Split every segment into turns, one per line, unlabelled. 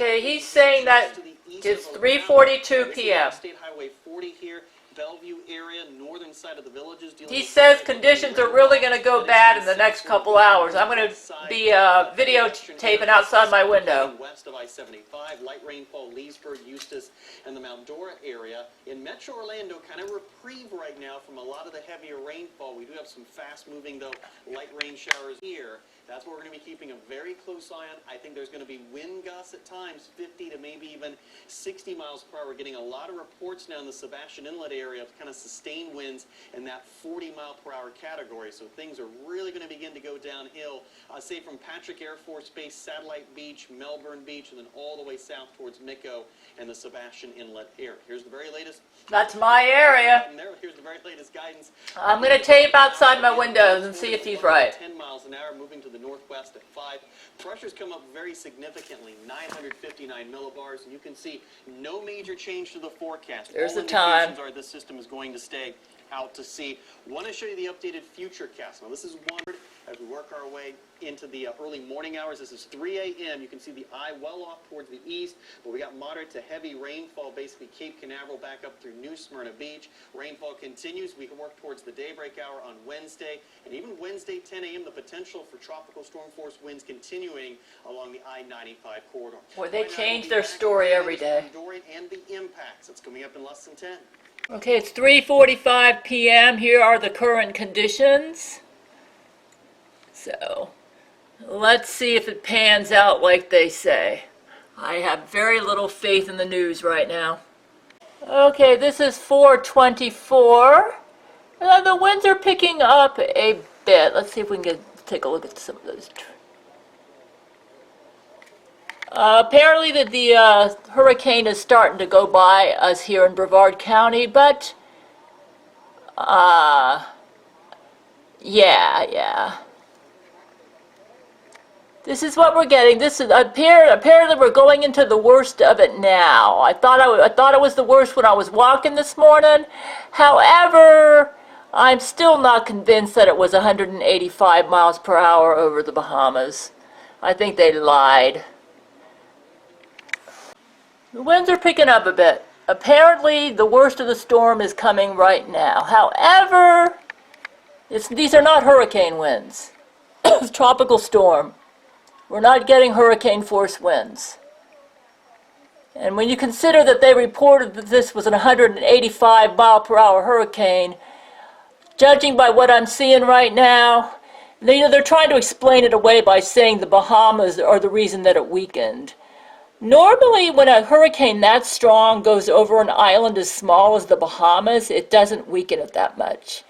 Okay, he's saying that it's 3:42 p.m.
State Highway 40 here, Bellevue area, northern side of the villages.
He says conditions are really going to go bad in the next couple hours. I'm going to be videotaping outside my window.
West of I-75, light rainfall, Leesburg, Eustis, and the Mount Dora area. In Metro Orlando, kind of reprieve right now from a lot of the heavier rainfall. We do have some fast-moving, though, light rain showers here. That's what we're going to be keeping a very close eye on. I think there's going to be wind gusts at times, 50 to maybe even 60 miles per hour. We're getting a lot of reports now in the Sebastian Inlet area of kind of sustained winds in that 40-mile-per-hour category. So things are really going to begin to go downhill, say from Patrick Air Force Base, Satellite Beach, Melbourne Beach, and then all the way south towards Mico and the Sebastian Inlet area. Here's the very latest.
That's my area.
Here's the very latest guidance.
I'm going to tape outside my windows and see if he's right.
10 miles an hour, moving to the northwest at 5. Pressures come up very significantly, 959 millibars, and you can see no major change to the forecast.
There's
All
the time.
indications are this system is going to stay out to sea. Want to show you the updated future cast. Now this is one as we work our way into the early morning hours. This is 3 a.m. You can see the eye well off towards the east, but we got moderate to heavy rainfall, basically Cape Canaveral back up through New Smyrna Beach. Rainfall continues. We can work towards the daybreak hour on Wednesday, and even Wednesday 10 a.m. the potential for tropical storm force winds continuing along the I-95 corridor.
Boy, they change their story every day.
Dorian and the impacts. It's coming up in less than 10.
Okay, it's 3:45 p.m. Here are the current conditions. So, let's see if it pans out like they say. I have very little faith in the news right now. Okay, this is 4:24. The winds are picking up a bit. Let's see if we can take a look at some of those. Apparently the hurricane is starting to go by us here in Brevard County, but yeah. This is what we're getting. This is apparently we're going into the worst of it now. I thought it was the worst when I was walking this morning. However, I'm still not convinced that it was 185 miles per hour over the Bahamas. I think they lied. The winds are picking up a bit. Apparently, the worst of the storm is coming right now. However, these are not hurricane winds. It's tropical storm. We're not getting hurricane force winds. And when you consider that they reported that this was an 185 mile per hour hurricane, judging by what I'm seeing right now, they're trying to explain it away by saying the Bahamas are the reason that it weakened. Normally, when a hurricane that strong goes over an island as small as the Bahamas, it doesn't weaken it that much.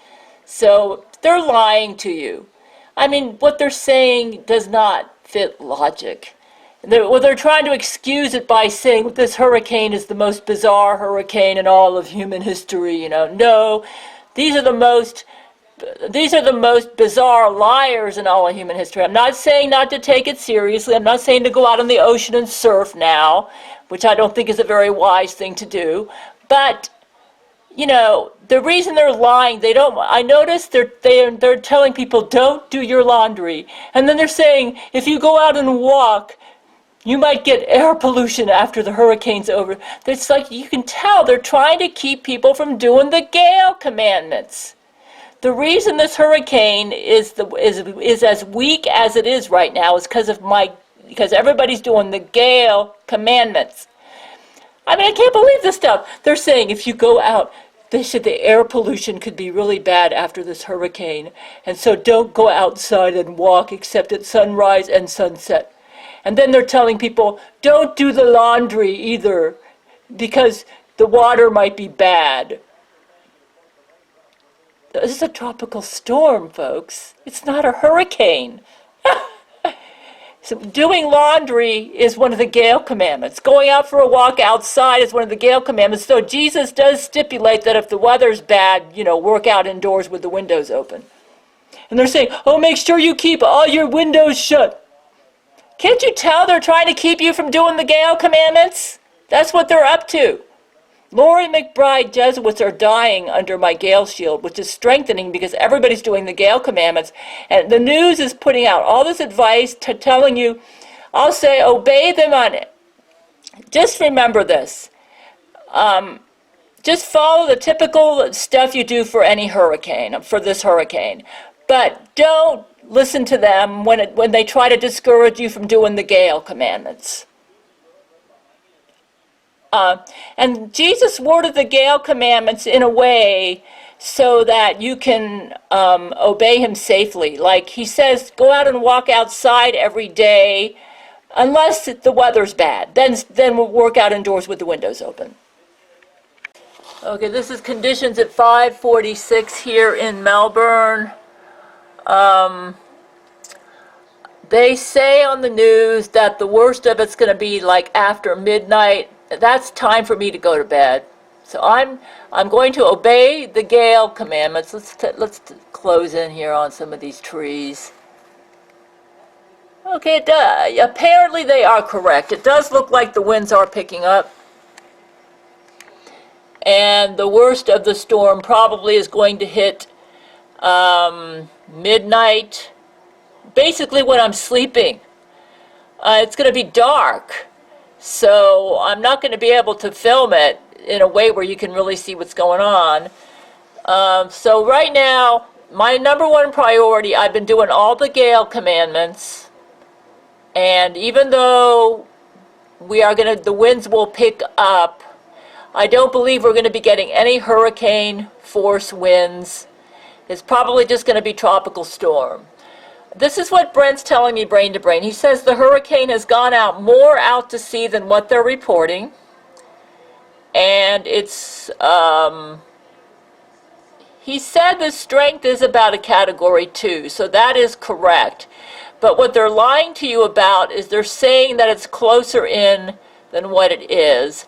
So they're lying to you. I mean, what they're saying does not fit logic. They're trying to excuse it by saying this hurricane is the most bizarre hurricane in all of human history. No, these are the most bizarre liars in all of human history. I'm not saying not to take it seriously. I'm not saying to go out on the ocean and surf now, which I don't think is a very wise thing to do. But, the reason they're lying, I noticed they're telling people don't do your laundry. And then they're saying if you go out and walk, you might get air pollution after the hurricane's over. It's like you can tell they're trying to keep people from doing the Gale commandments. The reason this hurricane is as weak as it is right now is because everybody's doing the Gale commandments. I mean, I can't believe this stuff. They're saying if you go out, they said the air pollution could be really bad after this hurricane, and so don't go outside and walk except at sunrise and sunset. And then they're telling people don't do the laundry either because the water might be bad. This is a tropical storm, folks. It's not a hurricane. So doing laundry is one of the Gale commandments. Going out for a walk outside is one of the Gale commandments. So Jesus does stipulate that if the weather's bad, work out indoors with the windows open. And they're saying, make sure you keep all your windows shut. Can't you tell they're trying to keep you from doing the Gale commandments? That's what they're up to. Lori McBride Jesuits are dying under my Gale shield, which is strengthening because everybody's doing the Gale commandments. And the news is putting out all this advice telling you, I'll say obey them on it. just remember this. Just follow the typical stuff you do for any hurricane, for this hurricane. But don't listen to them when they try to discourage you from doing the Gale commandments. And Jesus worded the Gale commandments in a way so that you can obey him safely. Like he says, go out and walk outside every day, unless the weather's bad. Then we'll work out indoors with the windows open. Okay, this is conditions at 5:46 here in Melbourne. They say on the news that the worst of it's going to be like after midnight. That's time for me to go to bed. So I'm going to obey the Gale commandments. Let's close in here on some of these trees. Okay, apparently they are correct. It does look like the winds are picking up. And the worst of the storm probably is going to hit midnight, basically when I'm sleeping. It's going to be dark, so I'm not going to be able to film it in a way where you can really see what's going on. So right now, my number one priority, I've been doing all the Gale commandments, and even though the winds will pick up, I don't believe we're going to be getting any hurricane force winds. It's probably just going to be tropical storm. This is what Brent's telling me brain to brain. He says the hurricane has gone more out to sea than what they're reporting. And it's, he said the strength is about a category 2, so that is correct. But what they're lying to you about is they're saying that it's closer in than what it is.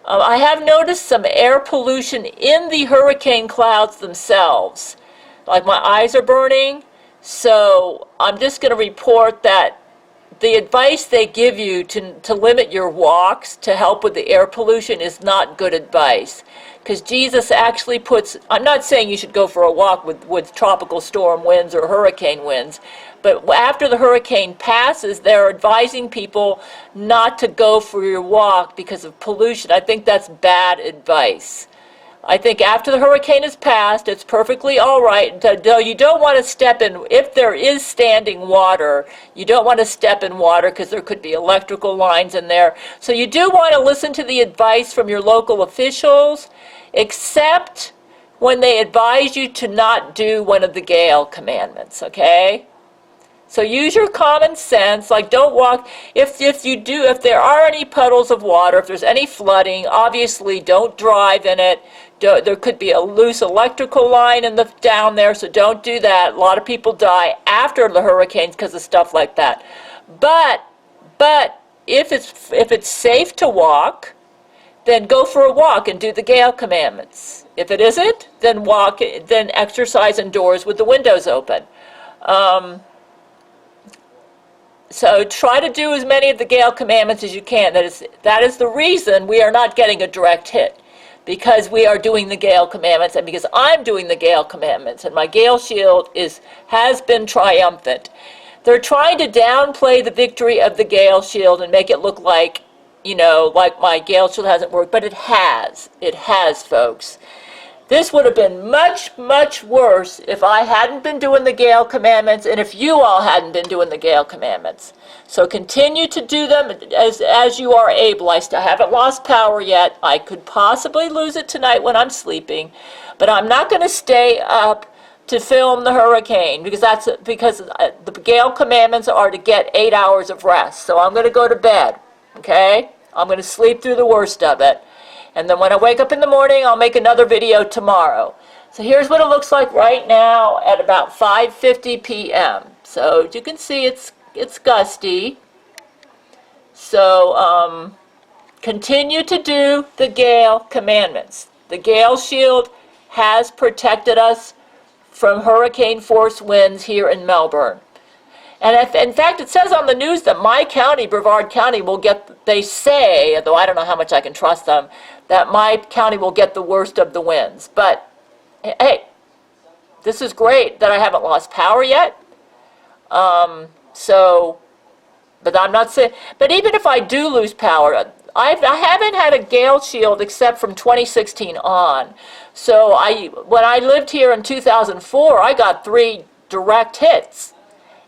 I have noticed some air pollution in the hurricane clouds themselves. Like my eyes are burning, so I'm just going to report that the advice they give you to limit your walks to help with the air pollution is not good advice. Because Jesus actually I'm not saying you should go for a walk with tropical storm winds or hurricane winds, but after the hurricane passes, they're advising people not to go for your walk because of pollution. I think that's bad advice. I think after the hurricane has passed, it's perfectly all right. Though you don't want to step in, if there is standing water, you don't want to step in water because there could be electrical lines in there. So you do want to listen to the advice from your local officials, except when they advise you to not do one of the Gale commandments, okay? So use your common sense, like don't walk, if there are any puddles of water, if there's any flooding, obviously don't drive in it. There could be a loose electrical line down there, so don't do that. A lot of people die after the hurricanes because of stuff like that. But if it's safe to walk, then go for a walk and do the Gale commandments. If it isn't, then exercise indoors with the windows open. So try to do as many of the Gale commandments as you can. That is the reason we are not getting a direct hit, because we are doing the Gale commandments, and because I'm doing the Gale commandments, and my Gale shield has been triumphant. They're trying to downplay the victory of the Gale shield and make it look like, like my Gale shield hasn't worked, but it has. It has, folks. This would have been much, much worse if I hadn't been doing the Gale commandments and if you all hadn't been doing the Gale commandments. So continue to do them as you are able. I still haven't lost power yet. I could possibly lose it tonight when I'm sleeping, but I'm not going to stay up to film the hurricane because the Gale commandments are to get 8 hours of rest. So I'm going to go to bed, okay? I'm going to sleep through the worst of it. And then when I wake up in the morning, I'll make another video tomorrow. So here's what it looks like right now at about 5:50 p.m. So you can see it's gusty. So continue to do the Gale commandments. The Gale shield has protected us from hurricane force winds here in Melbourne. And in fact, it says on the news that my county, Brevard County, they say, though I don't know how much I can trust them, that my county will get the worst of the winds. But, hey, this is great that I haven't lost power yet. But I'm not saying, but even if I do lose power, I haven't had a gale shield except from 2016 on. So when I lived here in 2004, I got 3 direct hits.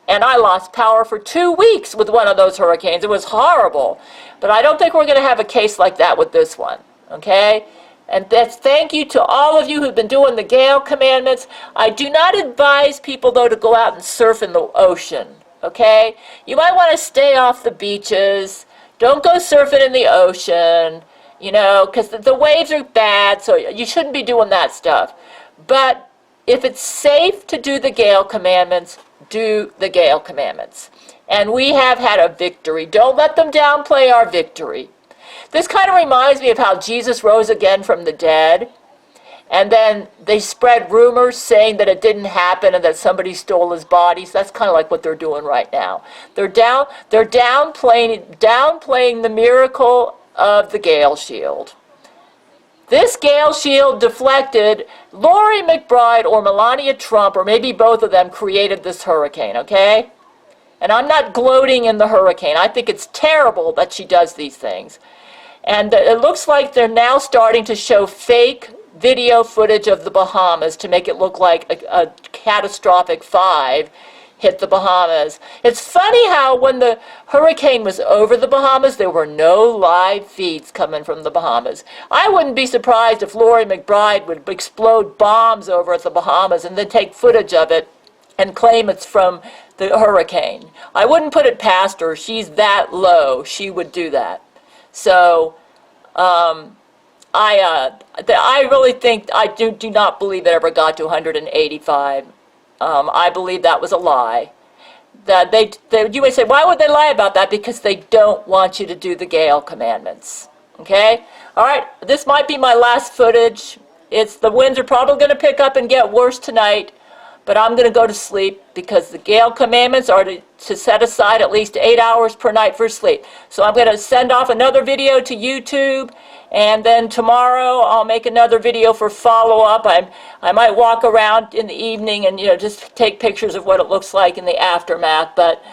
And I lost power for 2 weeks with one of those hurricanes. It was horrible. But I don't think we're going to have a case like that with this one. Okay? And thank you to all of you who've been doing the gale commandments. I do not advise people, though, to go out and surf in the ocean. Okay? You might want to stay off the beaches. Don't go surfing in the ocean, you know, because the waves are bad, so you shouldn't be doing that stuff. But if it's safe to do the gale commandments, do the gale commandments. And we have had a victory. Don't let them downplay our victory. This kind of reminds me of how Jesus rose again from the dead. And then they spread rumors saying that it didn't happen and that somebody stole his body. So that's kind of like what they're doing right now. They're downplaying the miracle of the gale shield. This gale shield deflected. Lori McBride or Melania Trump, or maybe both of them, created this hurricane, okay? And I'm not gloating in the hurricane. I think it's terrible that she does these things. And it looks like they're now starting to show fake video footage of the Bahamas to make it look like a catastrophic 5 hit the Bahamas. It's funny how when the hurricane was over the Bahamas, there were no live feeds coming from the Bahamas. I wouldn't be surprised if Lori McBride would explode bombs over at the Bahamas and then take footage of it and claim it's from the hurricane. I wouldn't put it past her. She's that low. She would do that. So, I really think, I do not believe it ever got to 185. I believe that was a lie. That you may say, why would they lie about that? Because they don't want you to do the gale commandments. Okay? All right, this might be my last footage. The winds are probably going to pick up and get worse tonight, but I'm going to go to sleep because the gale commandments are to set aside at least 8 hours per night for sleep. So I'm going to send off another video to YouTube, and then tomorrow I'll make another video for follow-up. I might walk around in the evening and just take pictures of what it looks like in the aftermath. But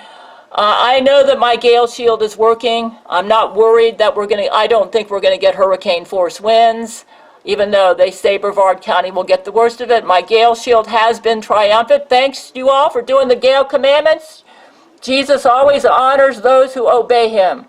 I know that my gale shield is working. I'm not worried that I don't think we're going to get hurricane force winds. Even though they say Brevard County will get the worst of it, my gale shield has been triumphant. Thanks you all for doing the gale commandments. Jesus always honors those who obey him.